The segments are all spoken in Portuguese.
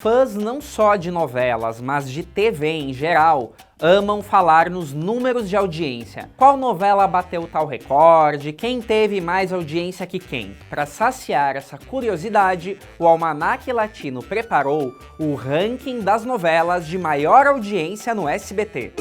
Fãs não só de novelas, mas de TV em geral, amam falar nos números de audiência. Qual novela bateu tal recorde? Quem teve mais audiência que quem? Para saciar essa curiosidade, o Almanac Latino preparou o ranking das novelas de maior audiência no SBT.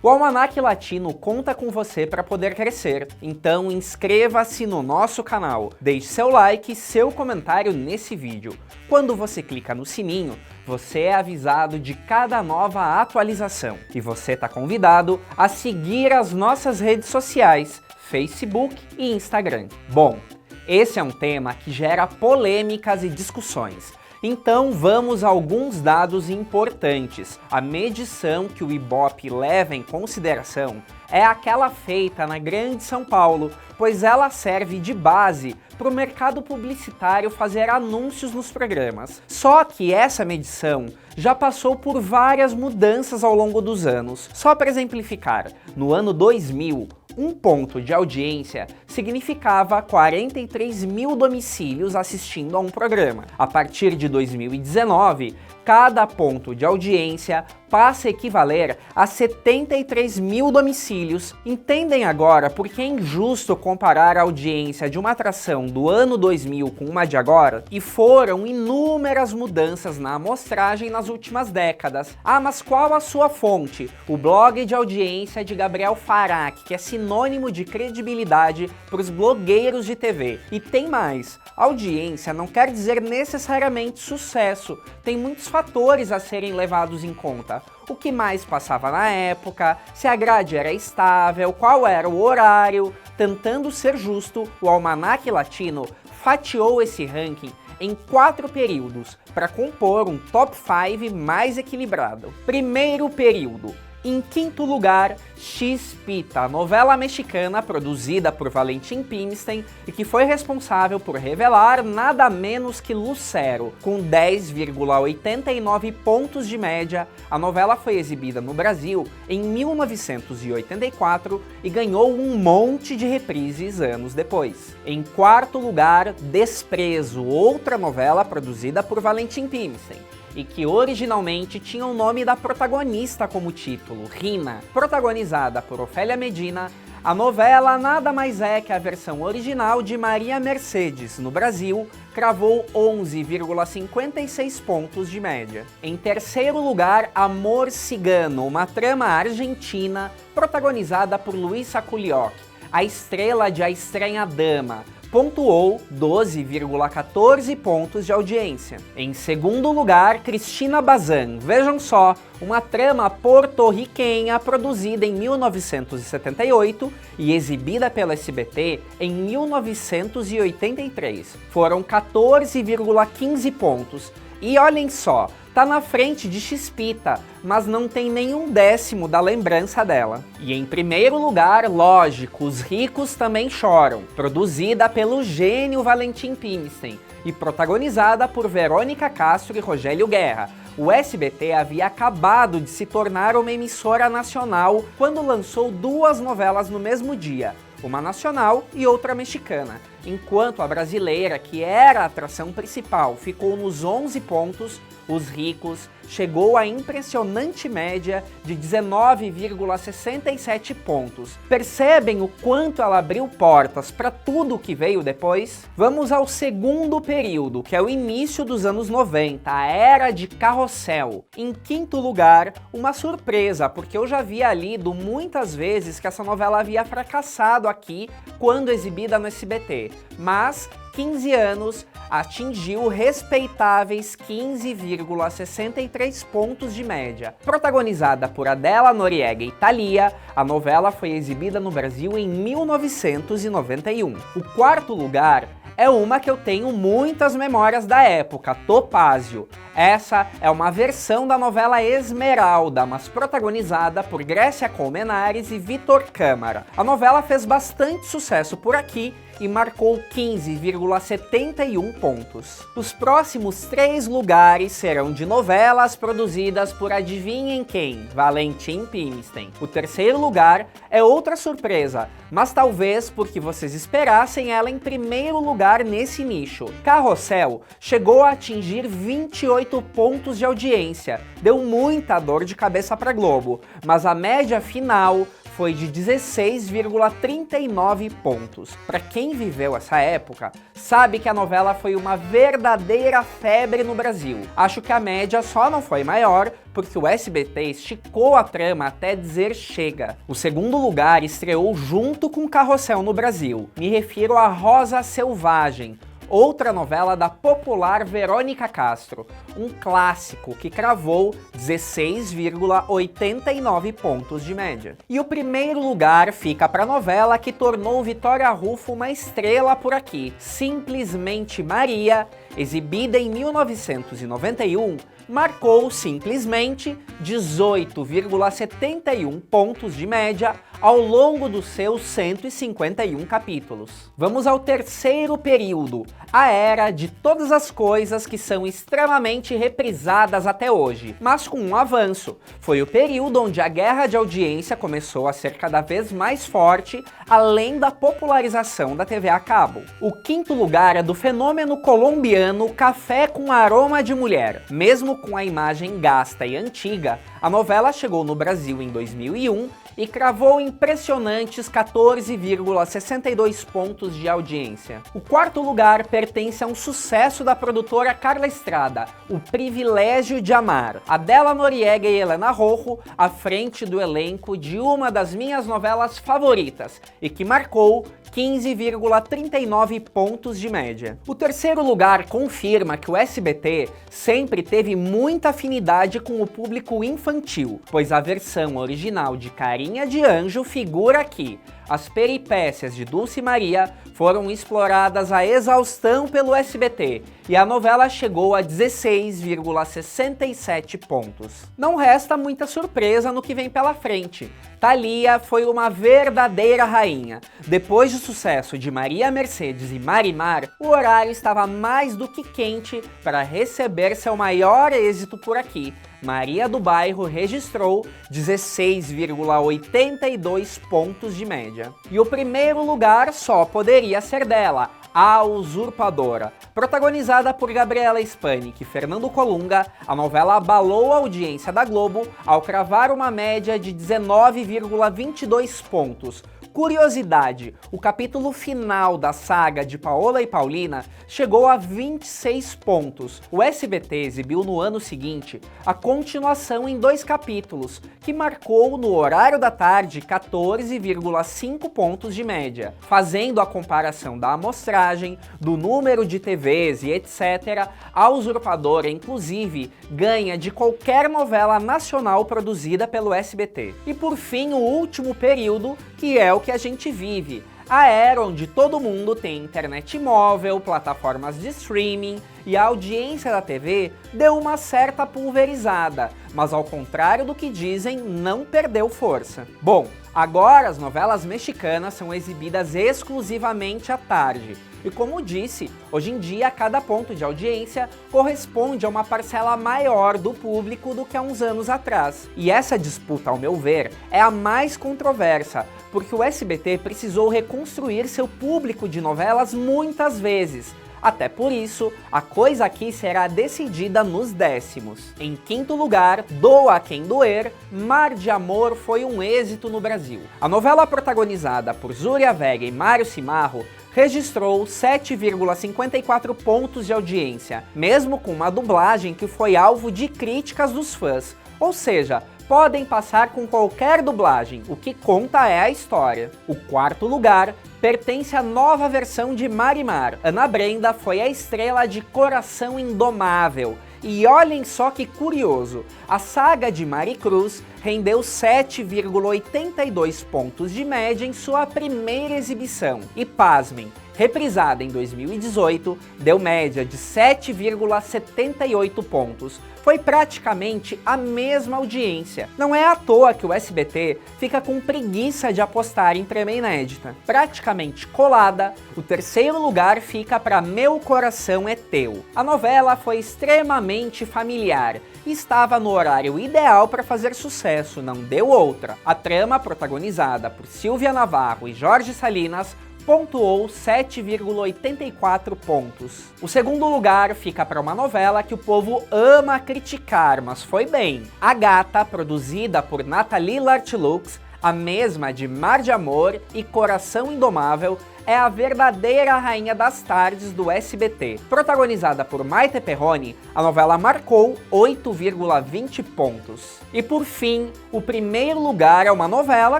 O Almanac Latino conta com você para poder crescer, então inscreva-se no nosso canal, deixe seu like e seu comentário nesse vídeo. Quando você clica no sininho, você é avisado de cada nova atualização. E você está convidado a seguir as nossas redes sociais, Facebook e Instagram. Bom, esse é um tema que gera polêmicas e discussões. Então vamos a alguns dados importantes. A medição que o Ibope leva em consideração é aquela feita na Grande São Paulo, pois ela serve de base para o mercado publicitário fazer anúncios nos programas. Só que essa medição já passou por várias mudanças ao longo dos anos. Só para exemplificar, no ano 2000, um ponto de audiência significava 43 mil domicílios assistindo a um programa. A partir de 2019, cada ponto de audiência passa a equivaler a 73 mil domicílios. Entendem agora por que é injusto comparar a audiência de uma atração do ano 2000 com uma de agora? E foram inúmeras mudanças na amostragem nas últimas décadas. Ah, mas qual a sua fonte? O blog de audiência de Gabriel Faraque, que é sinônimo de credibilidade para os blogueiros de TV. E tem mais, audiência não quer dizer necessariamente sucesso, tem muitos fatores a serem levados em conta. O que mais passava na época, se a grade era estável, qual era o horário. Tentando ser justo, o Almanac Latino fatiou esse ranking em 4 períodos para compor um top 5 mais equilibrado. Primeiro período. Em quinto lugar, Chispita, novela mexicana produzida por Valentim Pimstein e que foi responsável por revelar nada menos que Lucero. Com 10,89 pontos de média, a novela foi exibida no Brasil em 1984 e ganhou um monte de reprises anos depois. Em quarto lugar, Desprezo, outra novela produzida por Valentim Pimstein e que originalmente tinha o nome da protagonista como título, Rina. Protagonizada por Ofélia Medina, a novela nada mais é que a versão original de Maria Mercedes. No Brasil, cravou 11,56 pontos de média. Em terceiro lugar, Amor Cigano, uma trama argentina protagonizada por Luis Saculioc, a estrela de A Estranha Dama. Pontuou 12,14 pontos de audiência. Em segundo lugar, Cristina Bazan. Vejam só, uma trama porto-riquenha produzida em 1978 e exibida pela SBT em 1983. Foram 14,15 pontos. E olhem só, tá na frente de Chispita, mas não tem nenhum décimo da lembrança dela. E em primeiro lugar, lógico, Os Ricos Também Choram, produzida pelo gênio Valentim Pimstein e protagonizada por Verônica Castro e Rogério Guerra. O SBT havia acabado de se tornar uma emissora nacional quando lançou 2 novelas no mesmo dia, uma nacional e outra mexicana, enquanto a brasileira, que era a atração principal, ficou nos 11 pontos. Os Ricos chegou à impressionante média de 19,67 pontos. Percebem o quanto ela abriu portas para tudo o que veio depois? Vamos ao segundo período, que é o início dos anos 90, a era de Carrossel. Em quinto lugar, uma surpresa, porque eu já havia lido muitas vezes que essa novela havia fracassado aqui quando exibida no SBT, mas 15 anos, atingiu respeitáveis 15,63 pontos de média. Protagonizada por Adela Noriega e Thalia, a novela foi exibida no Brasil em 1991. O quarto lugar é uma que eu tenho muitas memórias da época, Topázio. Essa é uma versão da novela Esmeralda, mas protagonizada por Grécia Colmenares e Vitor Câmara. A novela fez bastante sucesso por aqui e marcou 15,71 pontos. Os próximos 3 lugares serão de novelas produzidas por adivinhem quem? Valentim Pimstein. O terceiro lugar é outra surpresa, mas talvez porque vocês esperassem ela em primeiro lugar nesse nicho. Carrossel chegou a atingir 28 pontos de audiência, deu muita dor de cabeça para Globo, mas a média final foi de 16,39 pontos. Para quem viveu essa época, sabe que a novela foi uma verdadeira febre no Brasil. Acho que a média só não foi maior porque o SBT esticou a trama até dizer chega. O segundo lugar estreou junto com Carrossel no Brasil. Me refiro a Rosa Selvagem, outra novela da popular Verônica Castro, um clássico que cravou 16,89 pontos de média. E o primeiro lugar fica para a novela que tornou Vitória Rufo uma estrela por aqui, Simplesmente Maria, exibida em 1991, marcou simplesmente 18,71 pontos de média ao longo dos seus 151 capítulos. Vamos ao terceiro período, a era de todas as coisas que são extremamente reprisadas até hoje, mas com um avanço. Foi o período onde a guerra de audiência começou a ser cada vez mais forte, além da popularização da TV a cabo. O quinto lugar é do fenômeno colombiano Café com Aroma de Mulher. Mesmo com a imagem gasta e antiga, a novela chegou no Brasil em 2001 e cravou impressionantes 14,62 pontos de audiência. O quarto lugar pertence a um sucesso da produtora Carla Estrada, O Privilégio de Amar. Adela Noriega e Helena Rojo à frente do elenco de uma das minhas novelas favoritas e que marcou 15,39 pontos de média. O terceiro lugar confirma que o SBT sempre teve muita afinidade com o público infantil, pois a versão original de Carinha de Anjo figura aqui. As peripécias de Dulce Maria foram exploradas à exaustão pelo SBT e a novela chegou a 16,67 pontos. Não resta muita surpresa no que vem pela frente. Thalia foi uma verdadeira rainha. Depois do sucesso de Maria Mercedes e Marimar, o horário estava mais do que quente para receber seu maior êxito por aqui. Maria do Bairro registrou 16,82 pontos de média. E o primeiro lugar só poderia ser dela, A Usurpadora. Protagonizada por Gabriela Spanik e Fernando Colunga, a novela abalou a audiência da Globo ao cravar uma média de 19,22 pontos. Curiosidade, o capítulo final da saga de Paola e Paulina chegou a 26 pontos. O SBT exibiu no ano seguinte a continuação em 2 capítulos, que marcou no horário da tarde 14,5 pontos de média. Fazendo a comparação da amostragem, do número de TVs e etc., A Usurpadora, inclusive, ganha de qualquer novela nacional produzida pelo SBT. E por fim, o último período, que é o que a gente vive, a era onde todo mundo tem internet móvel, plataformas de streaming, e a audiência da TV deu uma certa pulverizada, mas ao contrário do que dizem, não perdeu força. Bom, agora as novelas mexicanas são exibidas exclusivamente à tarde, e como disse, hoje em dia cada ponto de audiência corresponde a uma parcela maior do público do que há uns anos atrás. E essa disputa, ao meu ver, é a mais controversa, porque o SBT precisou reconstruir seu público de novelas muitas vezes. Até por isso, a coisa aqui será decidida nos décimos. Em quinto lugar, Doa Quem Doer, Mar de Amor foi um êxito no Brasil. A novela protagonizada por Zúria Vega e Mário Cimarro registrou 7,54 pontos de audiência, mesmo com uma dublagem que foi alvo de críticas dos fãs. Ou seja, podem passar com qualquer dublagem, o que conta é a história. O quarto lugar pertence à nova versão de Marimar. Ana Brenda foi a estrela de Coração Indomável. E olhem só que curioso, a saga de Maricruz rendeu 7,82 pontos de média em sua primeira exibição. E pasmem, reprisada em 2018, deu média de 7,78 pontos. Foi praticamente a mesma audiência. Não é à toa que o SBT fica com preguiça de apostar em trama inédita. Praticamente colada, o terceiro lugar fica para Meu Coração é Teu. A novela foi extremamente familiar e estava no horário ideal para fazer sucesso, não deu outra. A trama, protagonizada por Silvia Navarro e Jorge Salinas, pontuou 7,84 pontos. O segundo lugar fica para uma novela que o povo ama criticar, mas foi bem. A Gata, produzida por Nathalie Lartielux, a mesma de Mar de Amor e Coração Indomável, é a verdadeira rainha das tardes do SBT. Protagonizada por Maite Perroni, a novela marcou 8,20 pontos. E por fim, o primeiro lugar é uma novela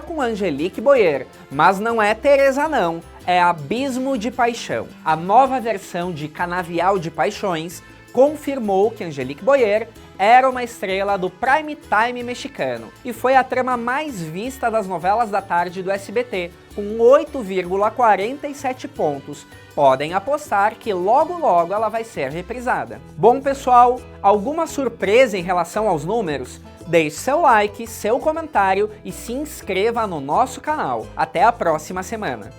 com Angelique Boyer, mas não é Teresa não, é Abismo de Paixão. A nova versão de Canavial de Paixões confirmou que Angelique Boyer era uma estrela do prime time mexicano e foi a trama mais vista das novelas da tarde do SBT, com 8,47 pontos. Podem apostar que logo logo ela vai ser reprisada. Bom pessoal, alguma surpresa em relação aos números? Deixe seu like, seu comentário e se inscreva no nosso canal. Até a próxima semana!